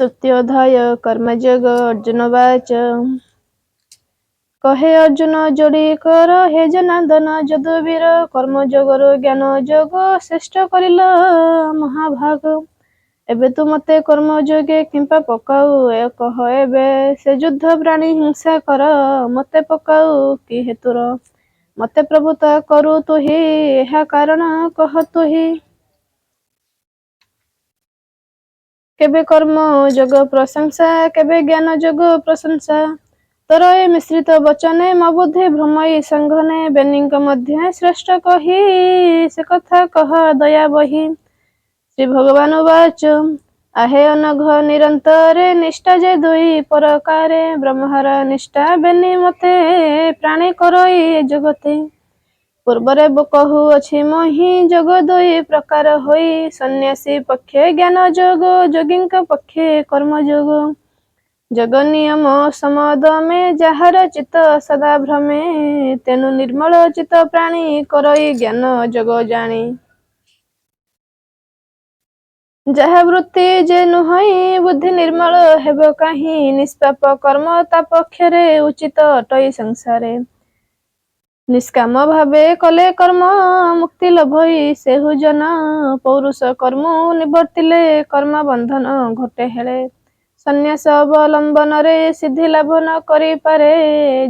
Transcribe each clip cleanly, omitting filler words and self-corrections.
तृतीयोऽध्याय कर्मयोग अर्जुनवाच कहे अर्जुन जोड़ी कर हे जनार्दन यदुवीर कर्मयोगर ज्ञान जोग श्रेष्ठ करिल महाभाग एबे तू मते कर्मयोगे किंपा पकाऊ कह एबे से युद्ध प्राणी हिंसा कर मते पकाऊ कि हेतुर मते प्रभुता करू तुही ଏହା कारण कह तुही केबे कर्म जोग प्रशंसा केबे ज्ञान जोग प्रशंसा तोर ए मिश्रित वचने म बुद्धि भ्रमई संघने बेनिंक मध्य श्रेष्ठ कही से कथा कह दया बही श्री भगवान वाच आहे अनघ निरंतरे निष्ठा जे दुई परकारे ब्रह्महर निष्ठा बेनि मते प्राणी करई जगते पूर्वरे कहू अछि मही जोग दुई प्रकार होई सन्यासी पक्षे ज्ञान जोग जोगिंक पक्षे कर्म जोग जग नियम समदमे जाହାର चित्त सदा भ्रमे तेनु निर्मल चित्त प्राणी करई ज्ञान जोग जानी जहा वृत्ति जे नुहई बुद्धि निर्मल हेब काहि निष्पाप कर्म ता पक्षरे उचित अटई संसारे निष्काम भावे कले कर्म मुक्ति लभई सेहु जन पौरुष कर्म निवर्तिले कर्म बंधन घटे हेले सन्यास अवलंबन रे सिद्धि लाभ न करि पारे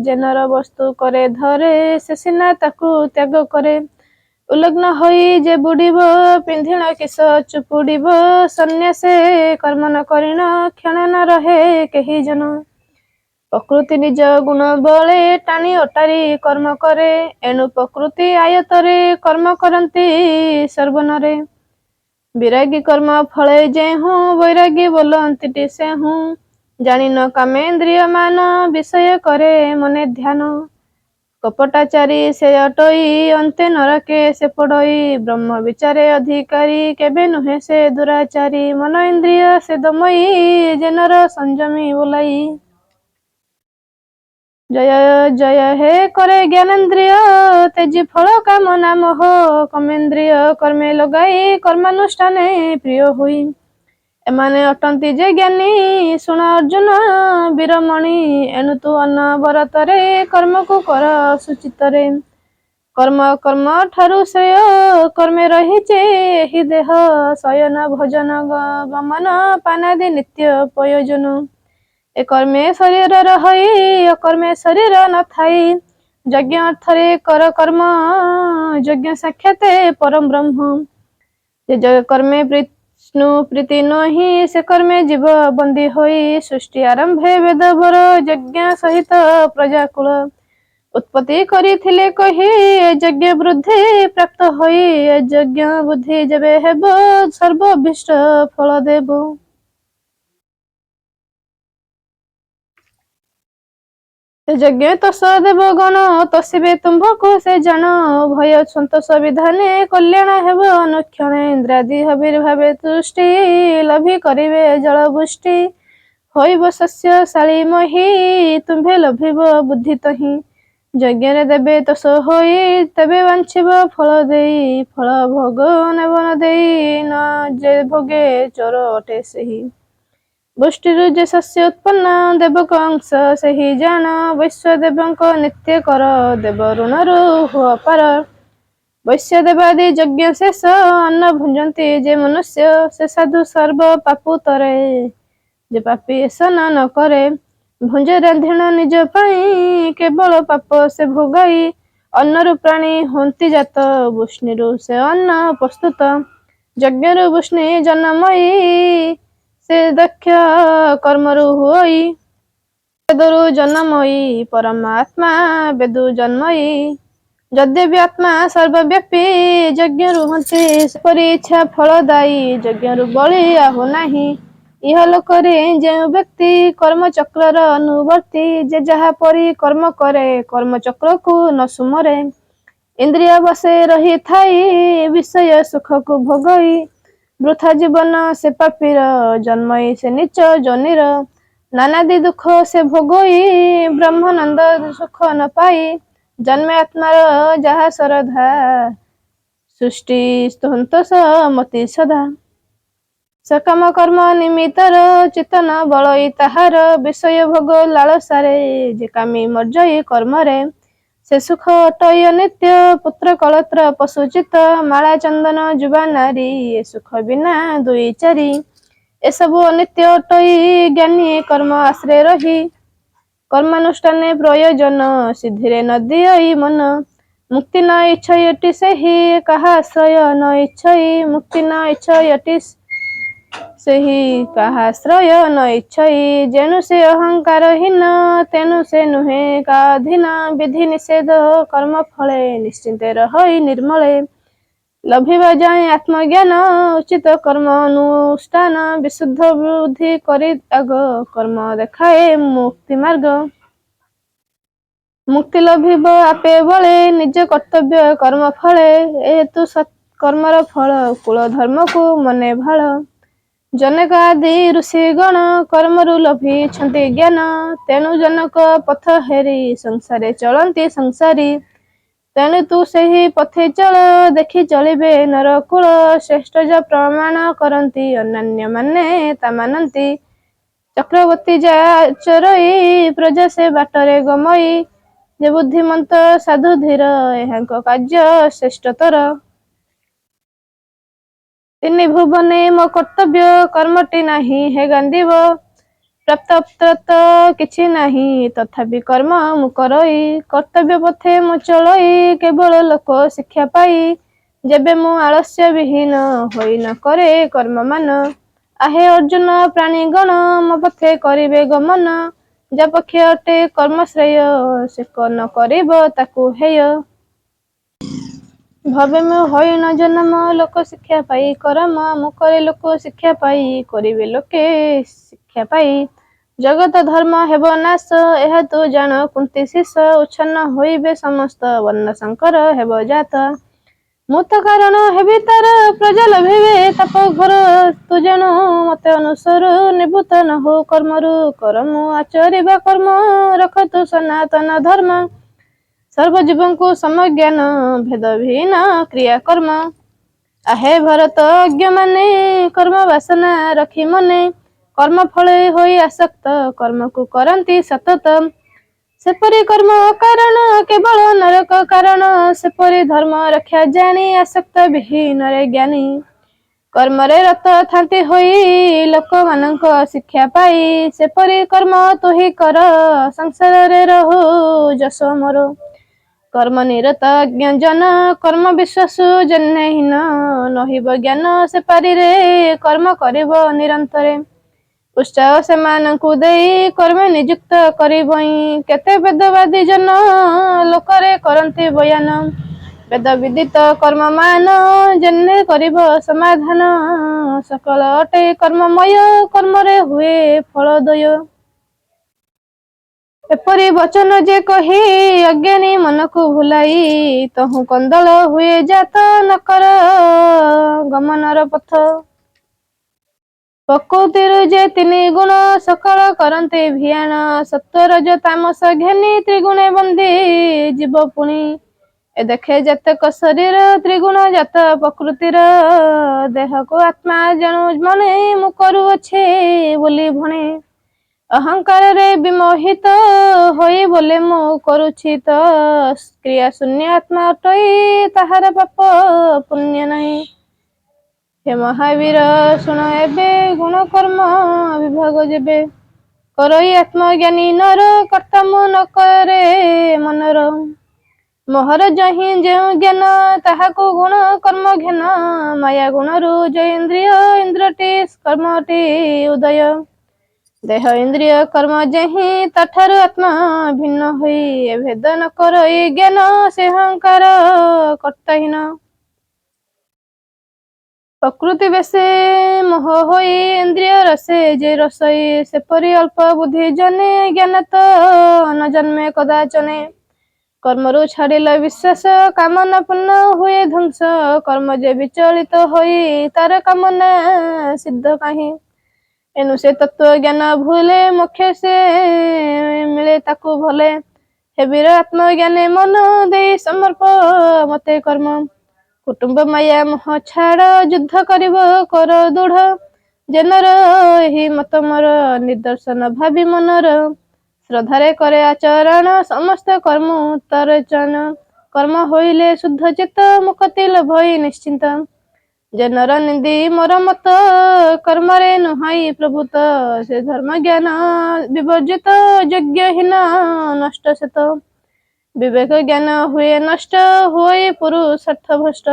जेनर वस्तु करे धरे से सिना ताकू त्याग करे उलग्न होई जे बुड़ीब पिंधिण किस चुपुड़ीब सन्यासे कर्म न करिण क्षण न रहे केही जन प्रकृति निज गुण बले टाणी अटारी कर्म करे एणु प्रकृति आयतरे कर्म करती सर्वनरे विरागी कर्म फले जेहू वैरागी बोलती से हूँ जानी न कामेन्द्रिय मान विषय करे मने ध्यान कपटाचारी से अटई अंते नरके से पड़ई ब्रह्म विचारे अधिकारी केबे नुहे से दुराचारी मन इंद्रिय से दमई जेनर संयमी बोलाई जय जय हे करे ज्ञानेन्द्रिय तेजी फल काम नाम हो कमेन्द्रिय कर्मे लगाई कर्मानुष्ठाने प्रिय हुई एमाने अटंती जे ज्ञानी सुन अर्जुन वीरमणि एणु तू अनवरतरे कर्म को कर सुचितरे कर्म कर्म ठारु श्रेय कर्मे रहिचे हि देह शयन भोजन गमन पानादि नित्य प्रयोजन ए कर्मे शरीर रही अकर्मे शरीर न थाई यज्ञ अर्थरे कर कर्म यज्ञ साक्षाते परम ब्रह्म जे कर्मे विष्णु प्रीति नही से कर्मे जीव बंदी होई सृष्टि आरंभे वेदवर यज्ञ सहित प्रजाकुल उत्पत्ति करिथिले कही यज्ञ वृद्धि प्राप्त होई यज्ञ बुद्धि जेबे हेब सर्वभिष्ट फल देव यज्ञ तस देव गण तसिबे तुम्भको से जान भय सन्तोष विधाने कल्याण हेब अनुक्षण इंद्रादि हविर्भावे तुष्टि लभि करिवे जलबुष्टि होइब शस्य शाली मही तुम्भे लभिब बुद्धि तहि यज्ञ देबे तस होई तेबे वांछिब फल देई फल भोग नेब न देई न जे भोगे चोर अटे सेही गोष्ठीरु जे शस्य उत्पन्न देवक अंश से ही जान वैश्य देवक नित्य कर देव ऋणरु हुआ पार वैश्य देवादि यज्ञ शेष अन्न भुंजती जे मनुष्य से साधु सर्व पापु तरे जे पापी ऐसन न करे भुंजे रांधिण निज पाई केवल पाप से भोगाई अन्नरु प्राणी होंती जात वृष्णिरु से अन्न प्रस्तुत यज्ञरु वृष्णि जन्मयी से दक्ष कर्मरु होई वेदरु जन्मयी परमात्मा वेदु जन्मयी यद्यपि आत्मा सर्वव्यापी यज्ञ रुहंती परी इच्छा फलदायी यज्ञरु बळी आहो नाही इह लोकरे जे व्यक्ति कर्म चक्रर अनुवर्ती जे जहा परी कर्म करे कर्म चक्र को न सुमरे इंद्रिय बसे रही थाई विषय सुख को भोगई वृथा जीवन से पापीर जन्मई से नीच जनिर नानादि दुख से भोगई ब्रह्मानंद सुख न पाई जन्मे आत्मार जहा श्रद्धा ସୃଷ୍ଟି ସ୍ତୋନ୍ତସ ମତି ସଦା ସକାମ କର୍ମ ନିମିତ୍ତର ଚେତନ ବଳଇ ତାହାର ବିଷୟ ଭୋଗ ଲାଳସାରେ ଯେ କାମୀ ମର୍ଜଇ କର୍ମରେ ସେ ସୁଖ ଅଟଇ ଅନିତ୍ୟ ପୁତ୍ର କଳତ୍ର ପଶୁଚିତ ମାଳା ଚନ୍ଦନ ଯୁବା ନାରୀ ଏ ସୁଖ ବିନା ଦୁଇ ଚାରି ଏସବୁ ଅନିତ୍ୟ ଅଟଇ ଜ୍ଞାନୀ କର୍ମ ଆଶ୍ରୟ ରହି କର୍ମାନୁଷ୍ଠାନେ ପ୍ରୟୋଜନ ସିଦ୍ଧିରେ ନ ଦିଅଇ ମନ ମୁକ୍ତି ନ ଇଚ୍ଛୟଟି ସେହି କାହା ଆଶ୍ରୟ ନ ଇଚ୍ଛଇ ମୁକ୍ତି ନ ଇଚ୍ଛୟଟି ସେହି କାହା ଆଶ୍ରୟ ନ ଇଚ୍ଛଇ ଯେଣୁ ସେ ଅହଙ୍କାରହୀନ ତେଣୁ ସେ ନୁହେଁ କାଧୀନ ବିଧି ନିଷେଧ କର୍ମ ଫଳେ ନିଶ୍ଚିନ୍ତେ ରହଇ ନିର୍ମଳେ ଲଭିବା ଯାଏ ଆତ୍ମଜ୍ଞାନ ଉଚିତ କର୍ମ ଅନୁଷ୍ଠାନ ବିଶୁଦ୍ଧ ବୁଦ୍ଧି କରି ଆଗ କର୍ମ ଦେଖାଏ ମୁକ୍ତି ମାର୍ଗ ମୁକ୍ତି ଲଭିବ ଆପେ ବଳେ ନିଜ କର୍ତ୍ତବ୍ୟ କର୍ମ ଫଳେ ଏହେତୁ କର୍ମର ଫଳ କୁଳ ଧର୍ମକୁ ମନେ ଭାଳ ଜନକ ଆଦି ଋଷିଗଣ କର୍ମରୁ ଲଭିଛନ୍ତି ଜ୍ଞାନ ତେଣୁ ଜନକ ପଥ ହେରି ସଂସାରେ ଚଳନ୍ତି ସଂସାରୀ ତେଣୁ ତୁ ସେହି ପଥେ ଚଳ ଦେଖି ଚଳିବେ ନରକୂଳ ଶ୍ରେଷ୍ଠ ଯା ପ୍ରମାଣ କରନ୍ତି ଅନ୍ୟାନ୍ୟ ମାନେ ତା ମାନନ୍ତି ଚକ୍ରବର୍ତ୍ତୀ ଯା ଚରଇ ପ୍ରଜା ସେ ବାଟରେ ଗମଇ ଯେ ବୁଦ୍ଧିମନ୍ତ ସାଧୁ ଧୀର ଏହାଙ୍କ କାର୍ଯ୍ୟ ଶ୍ରେଷ୍ଠତର ତିନି ଭୁବନେ ମୋ କର୍ତ୍ତବ୍ୟ କର୍ମଟି ନାହିଁ ହେ ଗାନ୍ଧିବ ପ୍ରାପ୍ତ କିଛି ନାହିଁ ତଥାପି କର୍ମ ମୁଁ କରଇ କର୍ତ୍ତବ୍ୟ ପଥେ ମୁଁ ଚଳଇ କେବଳ ଲୋକ ଶିକ୍ଷା ପାଇ ଯେବେ ମୁଁ ଆଳସ୍ୟ ବିହୀନ ହୋଇ ନ କରେ କର୍ମମାନ ଆହେ ଅର୍ଜୁନ ପ୍ରାଣୀଗଣ ମୋ ପଥେ କରିବେ ଗମନ ଯା ପକ୍ଷେ ଅଟେ କର୍ମଶ୍ରେୟ ସେ ନ କରିବ ତାକୁ ହେୟ ଭବେ ମୁଁ ହୋଇ ନ ଜନମ ଲୋକ ଶିକ୍ଷା ପାଇ କରମ ମୁଁ କରେ ଲୋକ ଶିକ୍ଷା ପାଇ କରିବେ ଲୋକେ ଶିକ୍ଷା ପାଇ ଜଗତ ଧର୍ମ ହେବ ନାଶ ଏହା ତୁ ଜାଣ କୁନ୍ତି ଶେଷ ଉଚ୍ଛନ୍ନ ହୋଇବେ ସମସ୍ତ ବର୍ଣ୍ଣ ଶଙ୍କର ହେବ ଜାତ ମୁଁ ତ କାରଣ ହେବି ତାର ପ୍ରଜା ଲଭିବେ ତାପ ଘର ତୁ ଜାଣୁ ମତେ ଅନୁସରୁ ନିବୃତ ନ ହଉ କର୍ମରୁ କର ମୁଁ ଆଚରିବା କର୍ମ ରଖ ତୁ ସନାତନ ଧର୍ମ ସର୍ବଜୀବଙ୍କୁ ସମଜ୍ଞାନ ଭେଦହୀନ କ୍ରିୟା କର୍ମ ଆହେ ଭରତ ଅଜ୍ଞ ମାନେ କର୍ମ ବାସନା ରଖି ମନେ କର୍ମ ଫଳେ ହୋଇ ଆସକ୍ତ କର୍ମକୁ କରନ୍ତି ସତତ ସେପରି କର୍ମ କାରଣ କେବଳ ନରକ କାରଣ ସେପରି ଧର୍ମ ରକ୍ଷା ଜାଣି ଆସକ୍ତ ବିହୀନରେ ଜ୍ଞାନୀ କର୍ମରେ ରତ ଥାନ୍ତି ହୋଇ ଲୋକମାନଙ୍କ ଶିକ୍ଷା ପାଇ ସେପରି କର୍ମ ତୁହି କର ସଂସାରରେ ରହୁ ଯଶ ମୋର କର୍ମ ନିରତ ଜ୍ଞଜନ କର୍ମ ବିଶ୍ୱାସୁ ଜହ୍ନହୀନ ନହିବ ଜ୍ଞାନ ସେ ପାରିରେ କର୍ମ କରିବ ନିରନ୍ତରେ ଉତ୍ସାହ ସେମାନଙ୍କୁ ଦେଇ କର୍ମେ ନିଯୁକ୍ତ କରିବଇଁ କେତେ ବେଦବାଦୀ ଜନ ଲୋକରେ କରନ୍ତି ବୟାନ ବେଦ ବିଦିତ କର୍ମମାନ ଯେନେ କରିବ ସମାଧାନ ସକଳ ଅଟେ କର୍ମମୟ କର୍ମରେ ହୁଏ ଫଳୋଦୟ ଏପରି ବଚନ ଯେ କହି ଅଜ୍ଞାନୀ ମନକୁ ଭୁଲାଇ ତହୁଁ କନ୍ଦଳ ହୁଏ ଜାତ ନକର ଗମନର ପଥ ପ୍ରକୃତିରୁ ଯେ ତିନି ଗୁଣ ସକଳ କରନ୍ତି ଭିଆଣ ସତ୍ୱ ରଜ ତାମସ ଘେନି ତ୍ରିଗୁଣେ ବନ୍ଦୀ ଯିବ ପୁଣି ଏ ଦେଖେ ଯେତେକ ଶରୀର ତ୍ରିଗୁଣ ଜାତ ପ୍ରକୃତିର ଦେହକୁ ଆତ୍ମା ଜଣୁ ମନେ ମୁଁ କରୁଅଛି ବୋଲି ଭଣେ ଅହଙ୍କାରରେ ବିମୋହିତ ହୋଇ ବୋଲେ ମୁଁ କରୁଛି ତ କ୍ରିୟା ଶୂନ୍ୟ ଆତ୍ମା ଅଟଇ ତାହାର ପାପ ପୁଣ୍ୟ ନାହିଁ ହେ ମହାବୀର ଶୁଣ ଏବେ ଗୁଣ କର୍ମ ବିଭାଗ ଯେବେ କରଇ ଆତ୍ମଜ୍ଞାନୀ ନର କର୍ତ୍ତା ମୁଁ ନ କରେ ମନର ମୋହର ଯହିଁ ଯେଉଁ ଜ୍ଞାନ ତାହାକୁ ଗୁଣ କର୍ମ ଘେନ ମାୟା ଗୁଣରୁ ଯେ ଇନ୍ଦ୍ରିୟ ଇନ୍ଦ୍ରଟି କର୍ମଟି ଉଦୟ ଦେହ ଇନ୍ଦ୍ରିୟ କର୍ମ ଯେହିଁ ତାଠାରୁ ଆତ୍ମା ଭିନ୍ନ ହୋଇ ଏ ଭେଦ ନ କରଇ ଜ୍ଞାନ ସେ ଅହଙ୍କାର କର୍ତ୍ତାହୀନ ପ୍ରକୃତି ବେଶେ ମୋହ ହୋଇ ଇନ୍ଦ୍ରିୟ ରସେ ଯେ ରସଇ ସେପରି ଅଳ୍ପ ବୁଦ୍ଧି ଜନେ ଜ୍ଞାନ ତ ନ ଜନ୍ମେ କଦାଚନେ କର୍ମରୁ ଛାଡ଼ିଲା ବିଶ୍ୱାସ କାମନା ପୂର୍ଣ୍ଣ ହୁଏ ଧ୍ୱଂସ କର୍ମ ଯେ ବିଚଳିତ ହୋଇ ତାର କାମନା ସିଦ୍ଧ କାହିଁ ଏଣୁ ସେ ତତ୍ଵ ଜ୍ଞାନ ଭୁଲେ ମୋକ୍ଷ ସେ ମିଳେ ତାକୁ ଭଲେ ହେବିର ଆତ୍ମଜ୍ଞାନେ ମନ ଦେଇ ସମର୍ପ ମତେ କର୍ମ कुटुंब माया मोह छाड़ युद्ध करिब कर दृढ़ जनर एही मत मोर निदर्शन भावी मनर श्रद्धारे करे आचरण समस्त कर्म उत्तरचन कर्म होइले शुद्ध चित्त मुक्ति लभई निश्चिंत जनर निंदी मोर मत कर्मरे नुहाई प्रभुत से धर्म ज्ञान विवर्जित यज्ञहीन नष्ट शत विवेक ज्ञान हुए नष्ट हुए पुरुषार्थ भ्रष्ट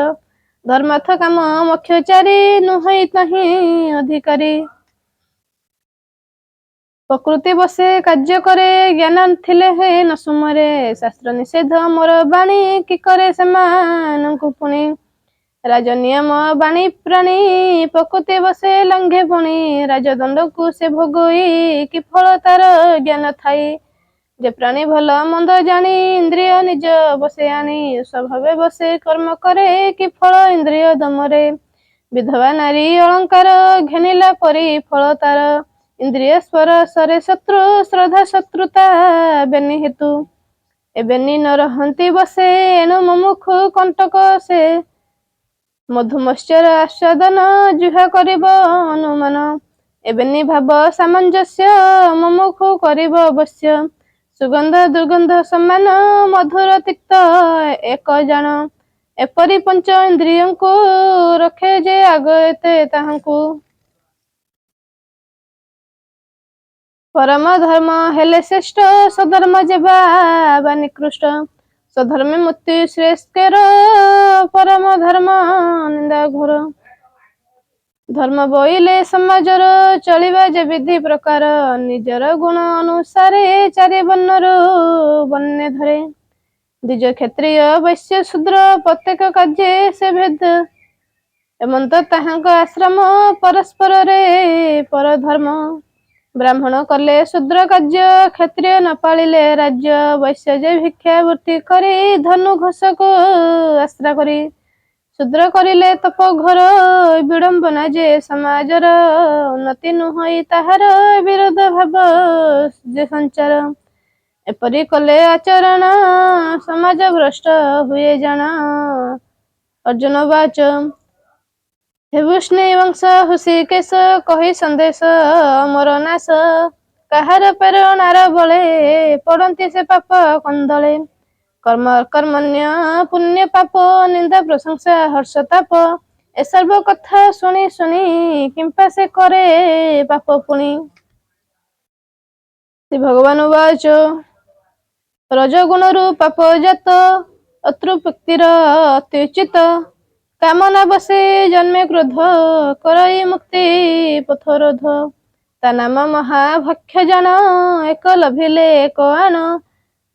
धर्मार्थ काम मोक्षचारी नुहई तही अधिकारी प्रकृति बसे कार्य करे ज्ञान थिले हे न सुमरे शास्त्र निषेध मोर बाणी कि करे सेमानंकु पुणी राजनियम बाणी प्राणी प्रकृति बसे लंघे पुणी राजदंड को से भोगई कि फल तार ज्ञान थाई जे प्राणी भल मंद जानी इंद्रिय निज बसे आनी स्वभावे बसे कर्म करे कि फल इंद्रिय दमरे विधवा नारी अलंकार घेनिला परी फल तार इंद्रिय स्वर सरे शत्रु श्रद्धा शत्रुता बेनी हेतु एबेनी न रहंती बसे एणु मुमुक्षु कंटक से मधुमश्चर आस्वादन जुहा करिब अनुमान एबेनी भाव सामंजस्य मुमुक्षु करिब अवश्य सुगंध दुर्गंध समान मधुर तिक्त एक जान एपरी पंच इंद्रियों को रखे जे आगते ताहांकु परम धर्म हेले श्रेष्ठ सधर्म जेबा निकृष्ट स्वधर्मे मृत्यु श्रेष्ठर परम धर्म निंदा घोर धर्म बोइले समाजर चलिबा जे विधि प्रकार निजर गुण अनुसारे चारि वर्णर बन्ने धरे द्विज क्षत्रिय वैश्य शूद्र प्रत्येक कार्य से भेद एमंत ताहांक आश्रम परस्पर रे पर धर्म ब्राह्मण कले शूद्र कार्य क्षत्रिय न पालिले राज्य वैश्य जे भिक्षावृत्ति करी धनु घोषक आश्रा करी शूद्र करिले तप घर विडंबना जे समाजर उन्नति नुहई ताहार विरोध भाव जे संचार एपरि कले आचरण समाज भ्रष्ट हुए जाना अर्जुन वाच हे विष्णु वंश हृषिकेश कही संदेश मोर नाश काहार प्रेरणार बले पड़ती से पाप कंदले कर्म कर्मण्य पुण्य पाप निंदा प्रशंसा हर्षताप ए सर्व कथा शुणी शुणी किंपा से करे पाप पुणी श्री भगवान उवाच रजगुणरु पाप जात अतृप्तिर अत्युचित कामना बसे जन्मे क्रोध करई मुक्ति पथरोध ता नाम महाभक्ष्य जन एक लभिले एक आण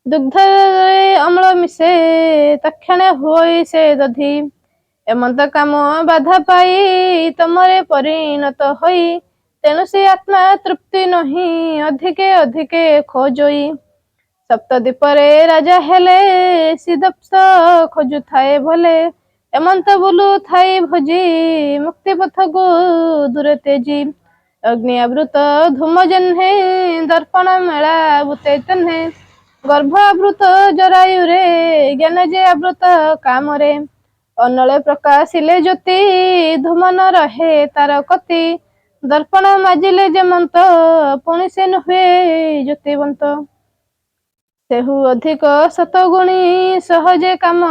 दुग्ध अम्ल मिसे तक्षण हुई से दधि एमंत काम बाधा पाई तमरे परिणत होई तेणु से आत्मा तृप्ति नहीं अधिके अधिके खोजई सप्तद्वीपरे राजा हेले सिदप्स खोजु थाए भले एमंत बोलू थाई भोजी मुक्ति पथ को दूरे तेजी अग्नि आवृत धूम जन्हे दर्पण मेला बुते तन्हे गर्भ आवृत जरायुरे ज्ञान जे आवृत कामरे अनले प्रकाशिले ज्योति धूम न रहे तार कति दर्पण माजिले जेमंत पुणी से नुहे ज्योतिवंत सेहु अधिक सतगुणी सहजे काम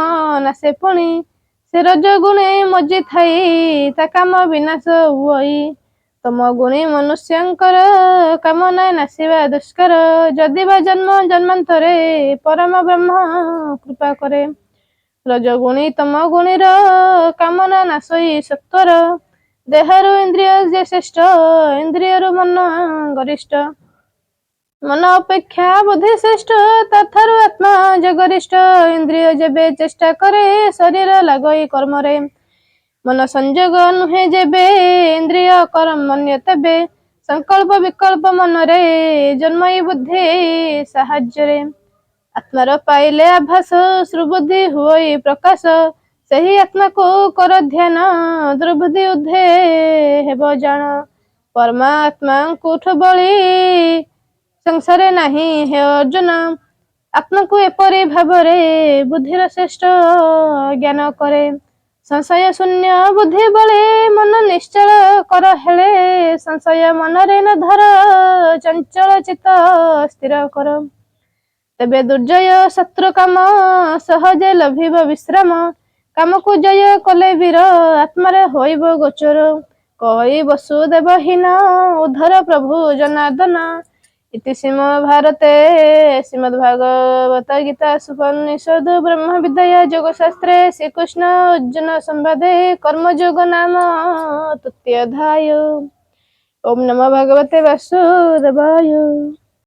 नासे पुणी से रजगुणे मजी थाई ता काम विनाश हुई तम गुणी मनुष्यंकर कामना नासिबा दुष्कर जदि बा जन्म जन्मांतरे परम ब्रह्म कृपा करे रजगुणी तम गुणीर कामना नाशई सत्वर देहरु इंद्रिय जे श्रेष्ठ इंद्रियरु मन गरिष्ठ मन अपेक्षा बुद्धि श्रेष्ठ तथारु आत्मा जे गरिष्ठ इंद्रिय जेबे चेष्टा करे शरीर लगई कर्मरे मन संजोग नुहे जेबे इंद्रिय कर्मण्य तेबे संकल्प विकल्प मनरे जन्मई बुद्धि साहाଯ୍ୟରେ आत्मार पाइले आभास श्रुबुद्धि हुई प्रकाश सही आत्मा को कर ध्यान दुर्बुद्धि उद्धे हेब जान परमात्मा कुठ बଳି संसारे नाही हे अर्जुन आत्मा को एपरि भावरे बुद्धिर श्रेष्ठ ज्ञान करे संशय शून्य बुद्धि बले मन निश्चल कर हेले संशय मनरे न धर चंचल चित्त स्थिर कर तेबे दुर्जय शत्रु काम सहजे लभिब विश्राम काम को जय कले वीर आत्मारे होइब गोचर कई वसुदेवहीन उद्धर प्रभु जनार्दन इति भारते श्रीमद्भागवत गीता उपनिषद ब्रह्म विद्या योगशास्त्रे श्रीकृष्ण अर्जुन संवादे कर्मयोग नाम तृतीय अध्याय। ओम नमो भगवते वासुदेवाय।